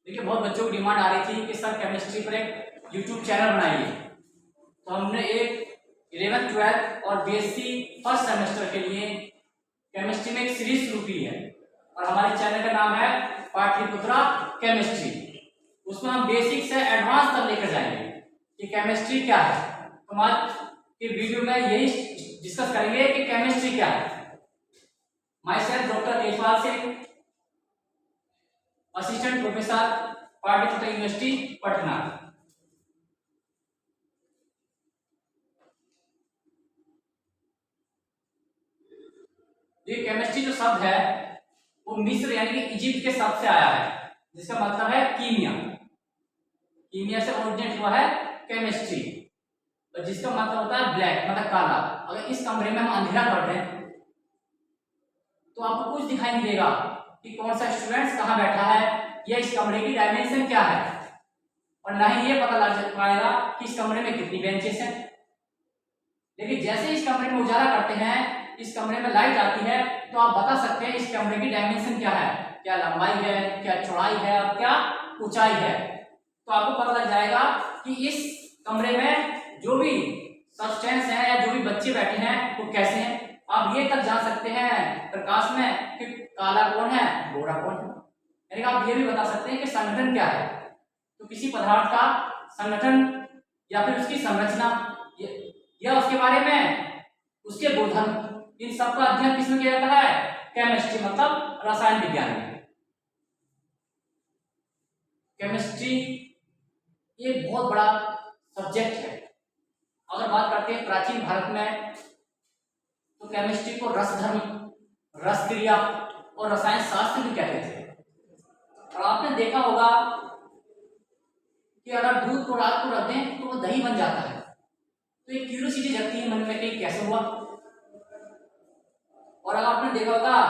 देखिए बहुत बच्चों की डिमांड आ रही थी कि सर केमिस्ट्री पर एक यूट्यूब चैनल बनाइए, तो हमने एक 11th 12th और बीएससी फर्स्ट सेमेस्टर के लिए केमिस्ट्री में एक सीरीज शुरू की है और हमारे चैनल का नाम है पाटलिपुत्रा केमिस्ट्री। उसमें हम बेसिक से एडवांस तक लेकर जाएंगे कि केमिस्ट्री क्या है। तो आज के वीडियो में यही डिस्कस करेंगे कि केमिस्ट्री क्या है। Myself doctor Tejpal Singh, assistant professor Pataliputra university Patna. ये केमिस्ट्री जो शब्द है वो मिस्र यानी कि इजिप्ट के शब्द से आया है, जिसका मतलब है कीमिया। कीमिया से ओरिजिनेट हुआ है केमिस्ट्री, और जिसका मतलब होता है ब्लैक, मतलब काला। अगर इस कमरे में हम अंधेरा कर दें तो आपको कुछ दिखाई नहीं देगा कि कौन सा स्टूडेंट कहाँ बैठा है या इस कमरे की डायमेंशन क्या है, और ना ही ये पता लग पाएगा कि इस कमरे में कितनी बेंचेस हैं। लेकिन जैसे इस कमरे में उजाला करते हैं, इस कमरे में लाइट आती है, तो आप बता सकते हैं इस कमरे की डायमेंशन क्या है, क्या लंबाई है, क्या चौड़ाई है और क्या ऊंचाई है। तो आपको पता लग जाएगा कि इस कमरे में जो भी सब्सटेंस है या जो भी बच्चे बैठे हैं वो कैसे हैं। आप ये तक जान सकते हैं प्रकाश में कि काला कौन है, गोरा कौन है। यानी आप ये भी बता सकते हैं कि संगठन क्या है। तो किसी पदार्थ का संगठन या फिर उसकी संरचना या उसके बारे में उसके गुणधर्म, इन सब का अध्ययन किसमें किया जाता है? केमिस्ट्री, मतलब रसायन विज्ञान में। केमिस्ट्री एक बहुत बड़ा सब्जेक्ट है। अगर बात करते हैं प्राचीन भारत में, तो केमिस्ट्री को रसधर्म, रसक्रिया और रसायन शास्त्र भी कहते थे। और आपने देखा होगा कि अगर दूध को रात को रख दें तो वो दही बन जाता है। तो एक क्यूरियोसिटी जगती है मन में कि कैसे हुआ। और अगर आपने देखा होगा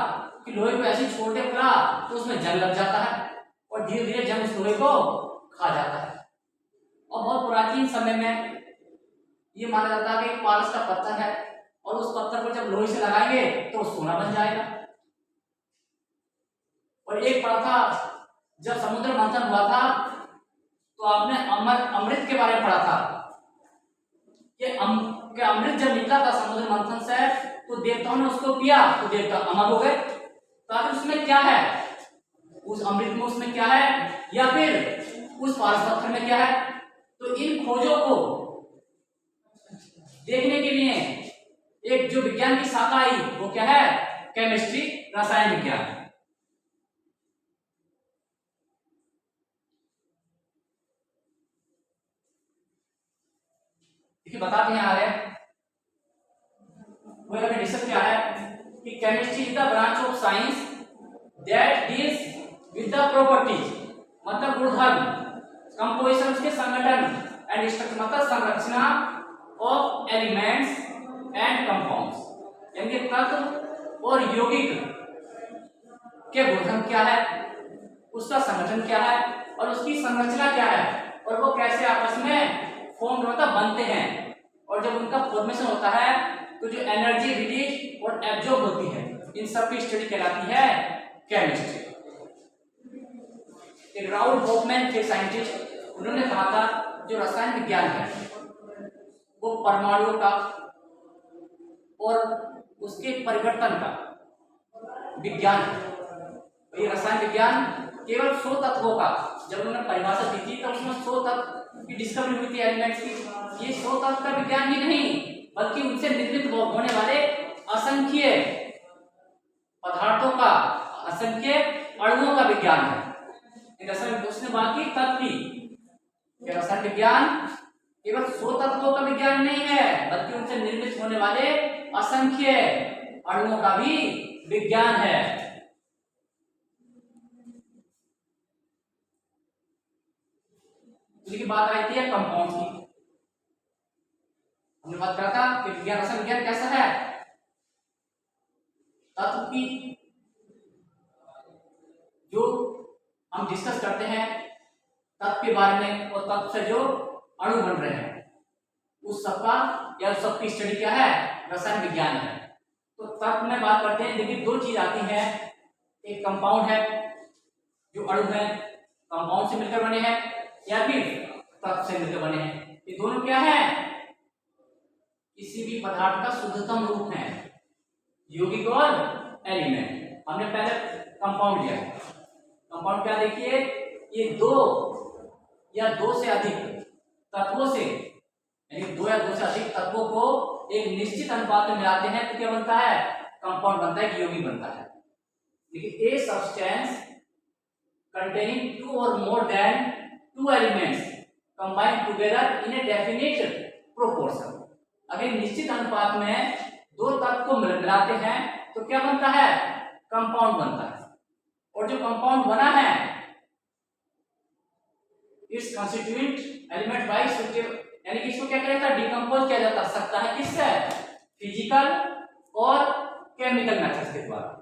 कि लोहे को ऐसे छोड़ दे खुला तो उसमें जंग लग जाता है और धीरे धीरे जंग उस लोहे को खा जाता है। और बहुत प्राचीन समय में ये माना जाता है कि पारस का पत्थर है और उस पत्थर को जब लोहे से लगाएंगे तो सोना बन जाएगा। और एक पढ़ा था, जब समुद्र मंथन हुआ था तो आपने अमृत के बारे में पढ़ा था कि अमृत जब निकला था समुद्र मंथन से तो देवताओं ने उसको पिया तो देवता अमर हो गए। तो आखिर उसमें क्या है, उस अमृत में उसमें क्या है या फिर उस पारस पत्थर में क्या है। तो इन खोजों को देखने के लिए एक जो विज्ञान की शाखा आई वो क्या है? केमिस्ट्री, रसायन विज्ञान। देखिए बताते हैं आगे वो हमें डिस्कस क्या है कि chemistry is the branch of science that deals with the properties, मतलब गुणधर्म, कंपोजिशन के संगठन, एंड स्ट्रक्चर मतलब संरचना ऑफ एलिमेंट्स एंड कंपाउंड्स, यानी तत्व और यौगिक के गुणधर्म क्या है, उसका संगठन क्या है और उसकी संरचना क्या है, और वो कैसे आपस में फॉर्म मतलब बनते हैं, और जब उनका फॉर्मेशन होता है तो जो एनर्जी रिलीज और एब्जॉर्ब होती है, इन सब की स्टडी कहलाती है केमिस्ट्री। एक राउल होफमैन थे साइंटिस्ट, उन्होंने कहा था जो रसायन विज्ञान है वो परमाणुओं का और उसके परिवर्तन का विज्ञान है। ये रसायन विज्ञान केवल 100 तत्वों का, जब उन्होंने परिभाषा दी थी तो उसमें 100 तत्व की डिस्कवरी हुई थी एलिमेंट्स की। ये 100 तत्व का विज्ञान ही नहीं बल्कि उनसे निर्मित होने वाले असंख्य पदार्थों का, असंख्य अणुओं का विज्ञान है। उसने बाकी तत्व की रसायन विज्ञान केवल 100 तत्वों का विज्ञान नहीं है बल्कि उनसे निर्मित होने वाले असंख्य अणुओं का भी विज्ञान है। की बात आई थी कंपाउंड की, हमने बात करा था कि विज्ञान, रसायन विज्ञान कैसा है? तत्व की जो हम डिस्कस करते हैं तत्व के बारे में और तत्व से जो अणु बन रहे हैं उस सबका या उस सबकी स्टडी क्या है? रसायन विज्ञान है। तो तत्व में बात करते हैं, देखिए दो चीज आती है, एक कंपाउंड है जो अणु है कंपाउंड से मिलकर बने हैं या फिर तत्व से मिलकर बने हैं। ये दोनों क्या है? किसी भी पदार्थ का शुद्धतम रूप है, यौगिक और एलिमेंट। हमने पहले कंपाउंड लिया। कंपाउंड क्या देखिए, ये दो या दो से अधिक तत्वों से, यानी दो या दो से अधिक तत्वों को एक निश्चित अनुपात में मिलाते हैं तो क्या बनता है? कंपाउंड बनता है, यौगिक बनता है। देखिए, a substance containing two or more than two elements combined together in a definite proportion। अगर निश्चित अनुपात में दो तत्व को मिलाते हैं तो क्या बनता है? कंपाउंड बनता है। और जो कंपाउंड बना है इस कंस्टिट्यूएंट एलिमेंट बाय सुटेबल, यानी कि इसको क्या किया जाता है? डिकम्पोज किया जा सकता है। किससे? फिजिकल और केमिकल मेथड्स के द्वारा।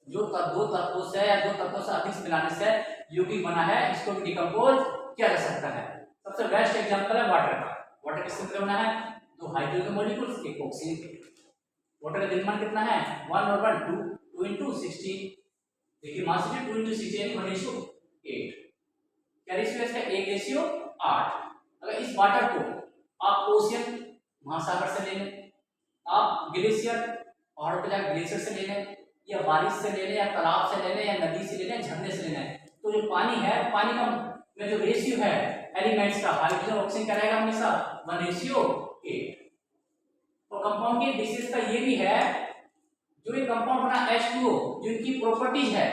जो दो तत्वों से या दो तत्वों से अधिक मिलाने से यौगिक बना है, इसको भी डिकम्पोज किया जा सकता है। सबसे बेस्ट एग्जांपल है वाटर का। वाटर किससे मिलकर बना है? दो हाइड्रोजन मॉलिक्यूल्स, एक ऑक्सीजन के। वाटर का द्रव्यमान कितना है? 1 और 1 2 into 16। देखिए मास 2 into 16 1:8। क्या रेशियो है इसका? 1:8। अगर इस वाटर को आप ओशियन महासागर से ले लें, आप ग्लेशियर पहाड़ों पे जाकर ग्लेशियर से ले लें, या बारिश से ले लें, या तालाब से ले लें, या नदी से ले लें, झरने से ले लें, तो जो पानी है, पानी का में जो रेशियो है एलिमेंट्स का, हाइड्रोजन ऑक्सीजन क्या रहेगा हमेशा? 1:8। तो कंपाउंड की विशेषता ये भी है, जो ये कंपाउंड बना H2O, जो इनकी प्रॉपर्टीज है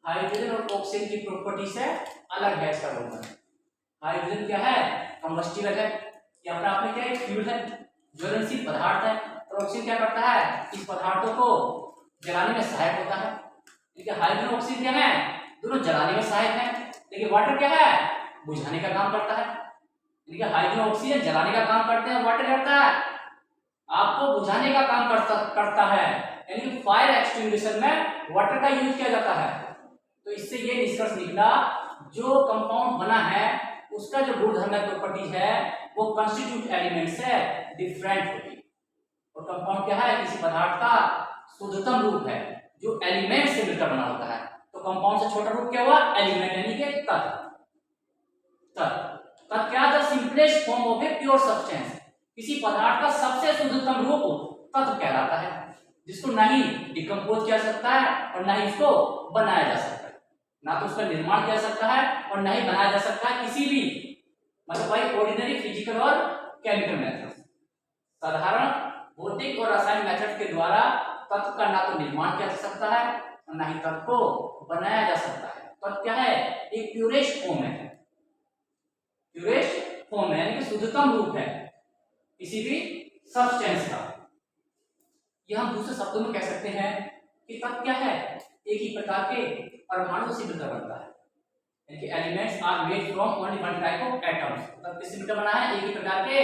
हाइड्रोजन और ऑक्सीजन की प्रॉपर्टी से अलग है। इसका बोलना है हाइड्रोजन क्या है? कंबस्टिबल है, या अपने आप में क्या है? फ्यूल है, ज्वलनशील पदार्थ है। और ऑक्सीजन क्या करता है? इस पदार्थों को जलाने में सहायक होता है। देखिए हाइड्रोजन ऑक्सीजन क्या है? दोनों जलाने में सहायक है। लेकिन वाटर क्या है? बुझाने का काम करता है। देखिए हाइड्रोजन ऑक्सीजन जलाने का काम करते हैं, वाटर करता है आपको बुझाने का काम करता है। यानी फायर एक्सटिंग्विशर में वाटर का यूज किया जाता है। तो इससे ये निष्कर्ष निकला, जो कंपाउंड बना है उसका जो गुणधर्म है, प्रॉपर्टीज है, वो कंस्टिट्यूट एलिमेंट से डिफरेंट होगी। और कंपाउंड क्या है? किसी पदार्थ का शुद्धतम रूप है जो एलिमेंट से मिलकर बना होता है। तो कंपाउंड से छोटा रूप क्या हुआ? एलिमेंट, यानी कि तत्व। तत्व क्या? The simplest form of a pure substance. किसी पदार्थ का सबसे शुद्धतम रूप तत्व कहलाता है, जिसको ना ही डिकम्पोज किया जा सकता है और ना ही इसको बनाया जा सकता है। ना तो उसका निर्माण किया जा सकता है और ना ही बनाया जा सकता है किसी भी, मतलब भाई ऑर्डिनरी फिजिकल और केमिकल मेथड, साधारण भौतिक और रासायनिक मेथड के द्वारा तत्व का ना तो निर्माण किया जा सकता है और ना ही तत्व को बनाया जा सकता है। तत्व क्या है? एक प्योरेस्ट फॉर्म है, प्योरेस्ट फॉर्म है, यानी कि शुद्धतम रूप है किसी भी सब्सटेंस का। यह हम दूसरे शब्दों में कह सकते हैं कि तत्व क्या है? एक ही प्रकार के परमाणु से मिलकर बनता है, यानी कि elements are made from only one type of atoms. तत्व किससे मिलकर बना है? एक ही प्रकार के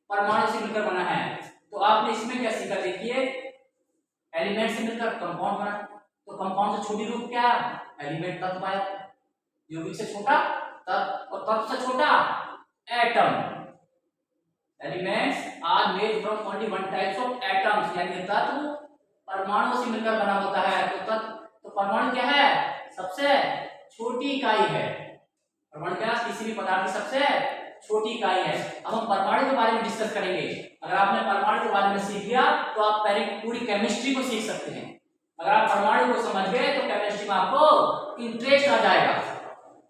परमाणु से मिलकर बना है। तो आपने इसमें क्या सीखा? देखिए एलिमेंट से मिलकर कंपाउंड बना, तो कंपाउंड से छोटी रूप क्या? एलिमेंट तत्व आया, यौगिक से छोटा तत्व और तत्व से छोटा atom. Elements are made from only one types of atoms, यानी तत्व परमाणु से मिलकर बना होता है। तो तत्व, तो परमाणु क्या है? सबसे छोटी इकाई है। परमाणु क्या? किसी भी पदार्थ की सबसे छोटी इकाई है। अब हम परमाणु के बारे में डिस्कस करेंगे। अगर आपने परमाणु के बारे में सीख लिया तो आप पहले पूरी केमिस्ट्री को सीख सकते हैं। अगर आप परमाणु को समझ गए तो केमिस्ट्री में आपको इंटरेस्ट आ जाएगा,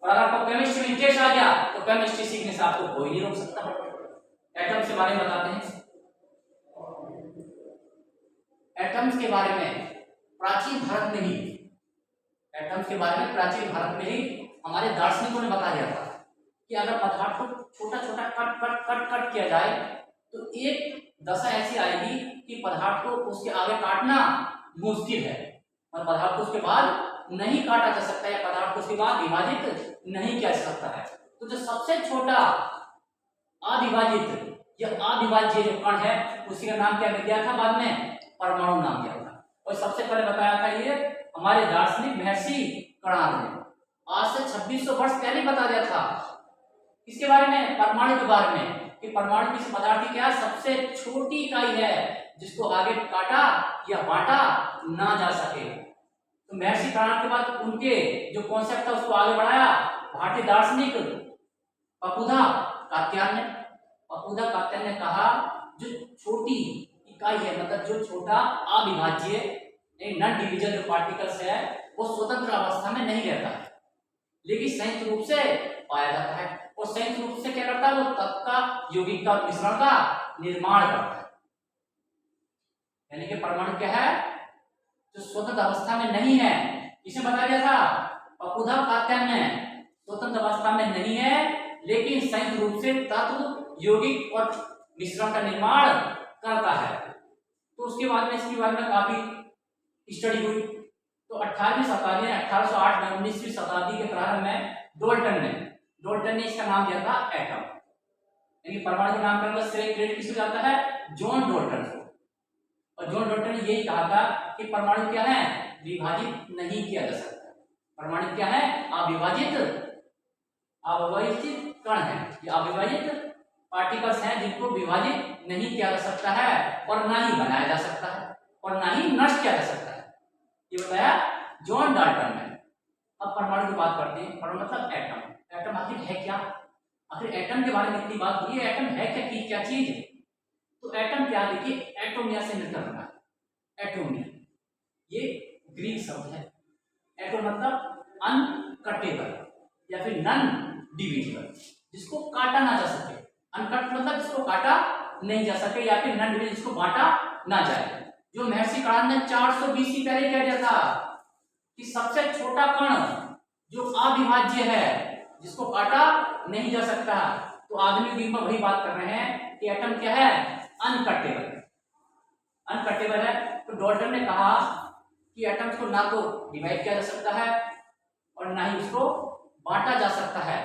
और अगर आपको केमिस्ट्री में इंटरेस्ट आ गया तो केमिस्ट्री सीखने से आपको कोई नहीं रोक सकता। एटम्स के बारे में बताते हैं। एटम्स के बारे में प्राचीन भारत में ही, एटम्स के बारे में प्राचीन भारत में ही हमारे दार्शनिकों ने बता दिया था कि अगर पदार्थ को छोटा छोटा कट कट कट कट किया जाए तो एक दशा ऐसी आएगी कि पदार्थ को उसके आगे काटना मुश्किल है, और पदार्थ को उसके बाद नहीं काटा जा सकता है, पदार्थ को उसके बाद विभाजित नहीं किया जा सकता है। तो जो सबसे छोटा अविभाजित या अविभाज्य जो कण है उसी का नाम क्या दिया था? बाद में परमाणु नाम दिया था। और सबसे पहले बताया था ये हमारे दार्शनिक महर्षि कणाद ने, आज से 2600 वर्ष पहले बता दिया था। इसके बारे में, परमाणु के बारे में, कि परमाणु किसी पदार्थ की क्या सबसे छोटी इकाई है जिसको आगे काटा या बांटा ना जा सके। तो महर्षि प्राण के बाद उनके जो कॉन्सेप्ट था उसको आगे बढ़ाया भारतीय दार्शनिक पपुधा कात्यायन ने। पपुधा कात्यायन ने कहा जो छोटी इकाई है, मतलब जो छोटा अविभाज्य नॉन डिविजिबल पार्टिकल्स है, वो स्वतंत्र अवस्था में नहीं रहता है, लेकिन संयुक्त रूप से पाया जाता है। और संयुक्त रूप से क्या करता है, वो तत्व का यौगिक का मिश्रण का निर्माण करता है। यानी कि परमाणु क्या है, जो स्वतंत्र अवस्था में नहीं है। इसे बता दिया था पपुधा कात्यायन ने, स्वतंत्र अवस्था में नहीं है लेकिन संयुक्त रूप से तत्व यौगिक और मिश्रण का निर्माण करता है। तो उसके बाद में इसके बारे में काफी स्टडी हुई। तो 18वीं शताब्दी में 1808 में 19वीं शताब्दी के प्रारंभ में डोल्टन ने इसका नाम दिया था एटम। यानी परमाणु का नामकरण श्रेय क्रेडिट किसको जाता है, जॉन डोल्टन को। और जॉन डोल्टन ने यही कहा था कि परमाणु क्या है, विभाजित नहीं किया जा सकता। परमाणु क्या है, अविभाजित कण है, ये अविभाजित पार्टिकल्स हैं जिनको विभाजित नहीं किया जा सकता है और ना ही बनाया जा सकता है और ना ही नष्ट किया जा सकता है। ये बताया जॉन डाल्टन ने। अब परमाणु की बात करते हैं। परमाणु मतलब एटम। एटम आखिर है क्या, आखिर एटम के बारे में इतनी बात हुई है, एटम है क्या चीज है। तो एटम क्या, देखिए एटोमिया से मिलकर बना है। एटोमिया ये ग्रीक शब्द है। एटम मतलब अनकटेबल या फिर नॉन डिविजिबल, जिसको काटा ना जा सके। अनकट मतलब जिसको काटा नहीं जा सके, या फिर नॉन डिविजिबल जिसको बांटा ना जाए। जो महर्षि प्राण ने 400 BC पहले कह दिया था कि सबसे छोटा कण जो अविभाज्य है, जिसको काटा नहीं जा सकता। तो आधुनिक युग में वही बात कर रहे हैं कि एटम क्या है, अनकटेबल है। तो डॉल्टन ने कहा कि एटम्स को ना तो डिवाइड किया जा सकता है और ना ही उसको बांटा जा सकता है।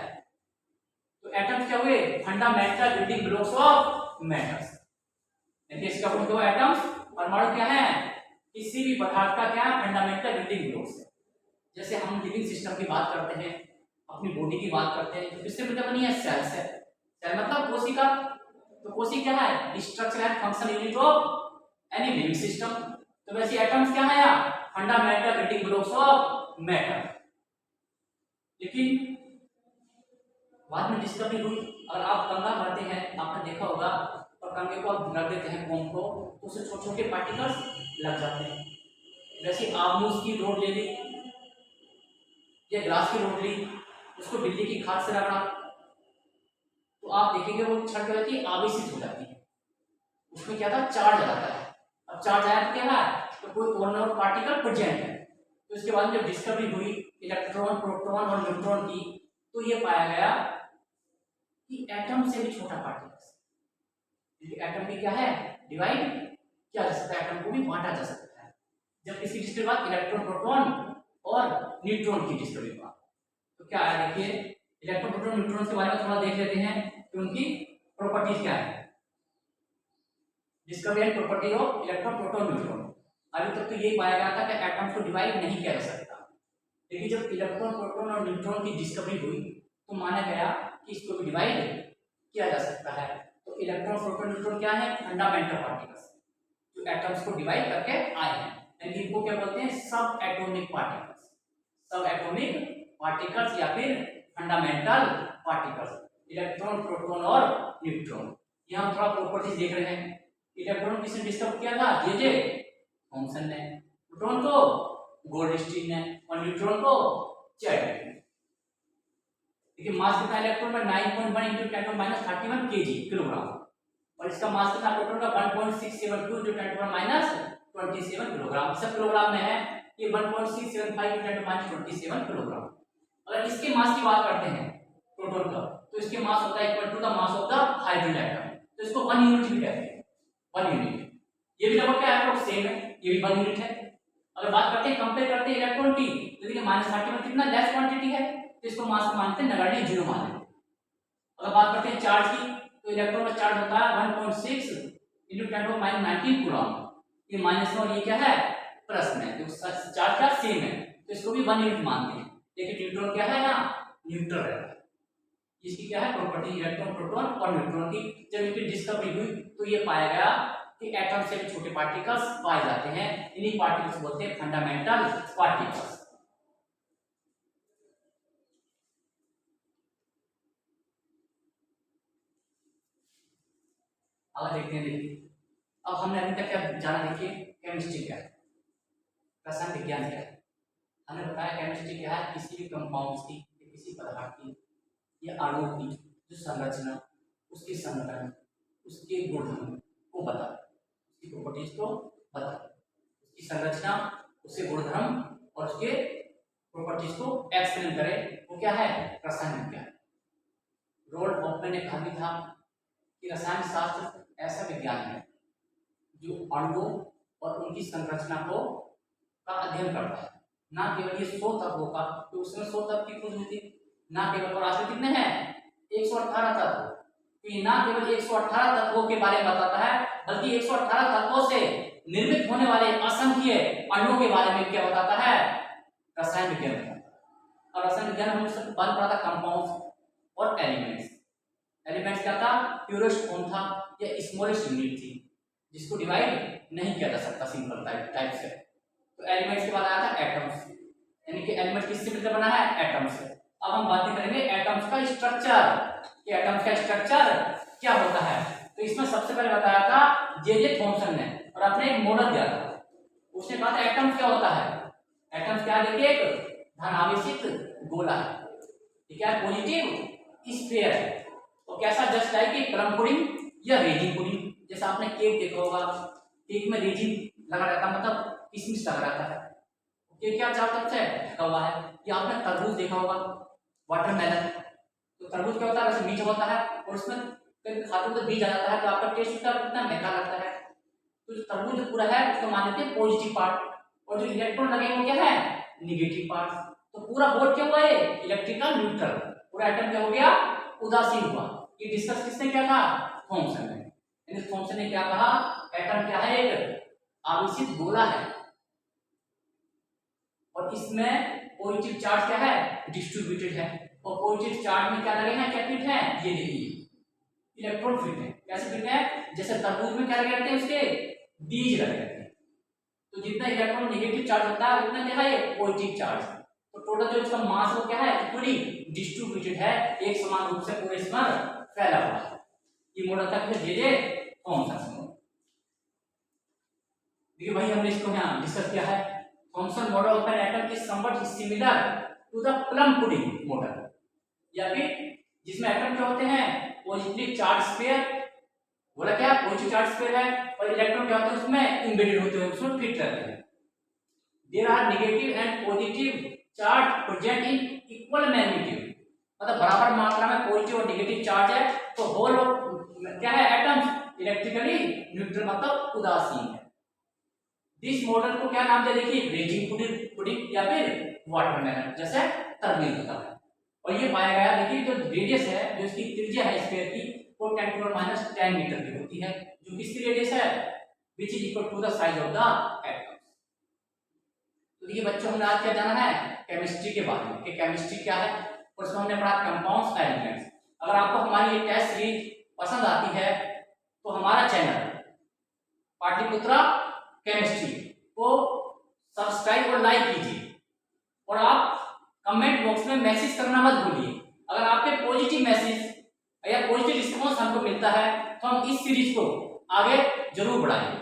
तो एटम्स क्या हुए, fundamental building blocks of matters. देखिए इसका मतलब एटम्स, परमाणु क्या है, किसी भी पदार्थ का क्या फंडामेंटल बिल्डिंग ब्लॉक्स है। जैसे हम लिविंग सिस्टम की बात करते हैं, अपनी बॉडी की बात करते हैं, तो किससे मिलकर बनी है, सेल से। सेल मतलब कोशिका। तो कोशिका क्या है, structure and function unit of any living system. तो वैसे एटम्स क्या है, fundamental building blocks of matter. लेकिन बाद में डिस्कवरी हुई, अगर आप कंगा भरते हैं आपने देखा होगा, और कंगे को आप रख देते हैं कोम को, तो उससे छोटे छोटे पार्टिकल्स लग जाते हैं। जैसे आपने उसकी रोड ले ली या ग्लास की रोड ली, उसको बिजली की खाद से रगड़ा, तो आप देखेंगे वो छड़ क्या होती है, आवेशित हो जाती है। उसमें क्या था, चार्ज आ जाता है। अब चार्ज आया तो क्या है, तो कोई और पार्टिकल प्रेजेंट है। तो इसके बाद जब डिस्कवरी हुई इलेक्ट्रॉन, प्रोटॉन और न्यूट्रॉन की, तो ये पाया गया कि एटम से भी छोटा पार्टिकल, एटम भी क्या है, डिवाइड किया जा सकता है, एटम को भी बांटा जा सकता है। जब किसी डिस्कवरी बाद इलेक्ट्रॉन, प्रोटॉन और न्यूट्रॉन की डिस्कवरी हुआ, तो क्या है, देखिए इलेक्ट्रॉन, प्रोटॉन, न्यूट्रॉन के बारे में थोड़ा देख लेते हैं कि उनकी प्रॉपर्टीज क्या है। Discovery and property of electron, proton, neutron. अभी तक तो यही पाया गया था कि एटम को डिवाइड नहीं किया जा सकता, लेकिन जब इलेक्ट्रॉन, प्रोटॉन और न्यूट्रॉन की डिस्कवरी हुई तो माना गया कि इसको भी डिवाइड किया जा सकता है। तो इलेक्ट्रॉन, प्रोटॉन, न्यूट्रॉन क्या है, फंडामेंटल पार्टिकल्स जो एटम्स को डिवाइड करके आए हैं। यानी इनको क्या बोलते हैं, सब एटॉमिक पार्टिकल्स। सब एटॉमिक पार्टिकल्स या फिर फंडामेंटल पार्टिकल्स, इलेक्ट्रॉन, प्रोटॉन और न्यूट्रॉन। यहाँ हम थोड़ा प्रॉपर्टीज देख रहे हैं। इलेक्ट्रॉन किसने डिस्कवर किया था, जे थॉमसन ने। प्रोटॉन को गोल्डस्टीन ने और न्यूट्रॉन को चैडविक ने। देखिए मास कितना इलेक्ट्रॉन का 9.1 × 10⁻³ kg किलोग्राम, और इसका मास कितना प्रोटॉन का 1.672 × 10⁻27 किलोग्राम। सब किलोग्राम में है, ये 1.675 × 10⁻27 किलोग्राम। अगर इसके मास की बात करते हैं प्रोटॉन का, तो इसके मास होता है equal to the mass of the hydrogen atom. तो इसको 1 यूनिट भी कहते हैं, 1 यूनिट। ये भी लगभग क्या है, सेम है, ये भी 1 यूनिट है। अगर बात करते हैं, कंपेयर करते हैं इलेक्ट्रॉन की, तो देखिए -30 में कितना लेस क्वांटिटी है, तो इसको मास मानते हैं, नगण्य 0 मान लेते हैं। अगर बात करते हैं चार्ज की, तो इलेक्ट्रॉन का चार्ज होता है 1.6 × 10⁻19 कूलम। ये माइनस में और ये क्या है, प्लस में, तो चार्ज का सेम है, तो इसको भी 1 यूनिट मानते हैं। लेकिन न्यूट्रॉन क्या है, यहाँ न्यूट्रल रहता है। इसकी क्या है प्रॉपर्टी, इलेक्ट्रॉन, प्रोटॉन और न्यूट्रॉन की। जब इनकी डिस्कवरी हुई तो ये पाया गया कि एटम से भी छोटे पार्टिकल्स पाए जाते हैं। इन्हीं पार्टिकल्स बोलते हैं फंडामेंटल पार्टिकल्स। अब देखते हैं, देखिए अब हमने अभी तक क्या जाना, देखिए केमिस्ट्री क्या है, रसायन विज्ञान क्या है। हमने बताया केमिस्ट्री क्या है, किसी भी कंपाउंड्स की, किसी पदार्थ की या अणु की जो संरचना, उसकी संरचना, उसके गुण को बता, उसकी प्रॉपर्टीज को बता, उसकी संरचना, उसके गुणधर्म और उसके प्रॉपर्टीज को एक्सप्लेन करे, वो क्या है, रसायन विज्ञान। रोल्ड हॉफमैन ने कहा भी था कि रसायन शास्त्र ऐसा विज्ञान है जो अणुओं और उनकी संरचना को का अध्ययन करता है। ना केवल ये 100 तत्वों का, तो उसमें 100 तत्व की खोज हुई थी, ना केवल, और आज कितने हैं, 118 तत्व। तो ये ना केवल 118 तत्वों के बारे में बताता है, बल्कि 118 तत्वों से निर्मित होने वाले असंख्य अणुओं के बारे में क्या बताता है, रसायन विज्ञान बताता है। और रसायन विज्ञान हम सब बात पढ़ा था कंपाउंड्स और एलिमेंट्स। एलिमेंट्स क्या था, प्योरेस्ट फॉर्म था या स्मॉलेस्ट यूनिट थी जिसको डिवाइड नहीं किया जा सकता सिंपल टाइप से। तो एलिमेंट्स के बाद आया था एटम्स, यानी कि एलिमेंट किससे मिलकर बना है, एटम से। अब हम बात करेंगे एटम्स का स्ट्रक्चर, कि एटम्स का स्ट्रक्चर क्या होता है। तो इसमें सबसे पहले बताया था जे थॉमसन ने, और आपने एक मॉडल दिया था, उसने कहा था एटम्स क्या होता है। एटम्स क्या, देखिए एक धनावेशित गोला है, ठीक है, पॉजिटिव स्फीयर है, और कैसा, जस्ट लाइक कि प्लम पुडिंग या रेजिन पुडिंग। जैसे आपने केक देखा होगा, केक में रेजिन लगा रहता है, मतलब किशमिश लगा रहता है, केक क्या चारों तरफ से ढका हुआ है। या आपने तरबूज देखा होगा, वाटरमेलन, तो तरबूज क्या होता है, वैसे मीठा होता है, और उसमें कभी खाते तो बीज आ जाता है, तो आपका टेस्ट उसका कितना मीठा लगता है। तो जो तरबूज जो पूरा है उसको मान लेते हैं पॉजिटिव पार्ट, और जो इलेक्ट्रॉन लगे वो क्या है, निगेटिव पार्ट। तो पूरा बोर्ड क्या हुआ है, इलेक्ट्रिकल न्यूट्रल, पूरा एटम क्या हो गया, उदासीन हुआ। ये डिस्कस किसने किया था, थॉमसन ने। थॉमसन ने क्या कहा, एटम क्या है, एक आवेशित गोला है, और इसमें पॉजिटिव चार्ज क्या है, डिस्ट्रीब्यूटेड है, और पॉजिटिव चार्ज में क्या लगे हैं, क्या फिट है, ये देखिए इलेक्ट्रॉन फिट है। कैसे फिट है, जैसे तरबूज में क्या लगे रहते हैं, उसके बीज लगे रहते हैं। तो जितना इलेक्ट्रॉन नेगेटिव चार्ज होता है उतना क्या है, पॉजिटिव चार्ज। तो टोटल जो इसका मास वो क्या है, इक्वली डिस्ट्रीब्यूटेड है, एक समान रूप से पूरे इसमें फैला हुआ है। ये मॉडल था जे थॉमसन। देखिए भाई हमने इसको यहाँ डिस्कस किया है, Thomson model of an atom is somewhat similar to the plum pudding model, या फिर जिसमें एटम क्या होते हैं, पॉजिटिव चार्ज स्फीयर, बोला क्या, पॉजिटिव चार्ज स्फीयर है, और इलेक्ट्रॉन क्या होते हैं उसमें एम्बेडेड होते हैं, उसमें फिट रहते हैं। There are negative and positive charge present in equal magnitude, मतलब बराबर मात्रा में पॉजिटिव और नेगेटिव चार्ज है। तो होल क्या है, एटम्स इलेक्ट्रिकली न्यूट्रल, मतलब उदासीन है। दिस मॉडल को क्या नाम दे, देखिए रेजिन पुडिंग या फिर वाटरमेलन, जैसे तरबूज होता है। और ये पाया गया, देखिए जो रेडियस है, जो इसकी त्रिज्या है स्फीयर की, वो 10⁻⁻10 मीटर की होती है, जो किसकी रेडियस है, which is equal to the size of the atoms. तो देखिए बच्चों, हमने आज क्या जाना है, केमिस्ट्री के बारे में, कि केमिस्ट्री क्या है, और उसमें हमने पढ़ा कंपाउंड्स एलिमेंट्स। अगर आपको हमारी ये टेस्ट सीरीज पसंद आती है तो हमारा चैनल पाटलिपुत्रा केमिस्ट्री को सब्सक्राइब और लाइक कीजिए, और आप कमेंट बॉक्स में मैसेज करना मत भूलिए। अगर आपके पॉजिटिव मैसेज या पॉजिटिव रिस्पॉन्स हमको मिलता है तो हम इस सीरीज को आगे जरूर बढ़ाएंगे।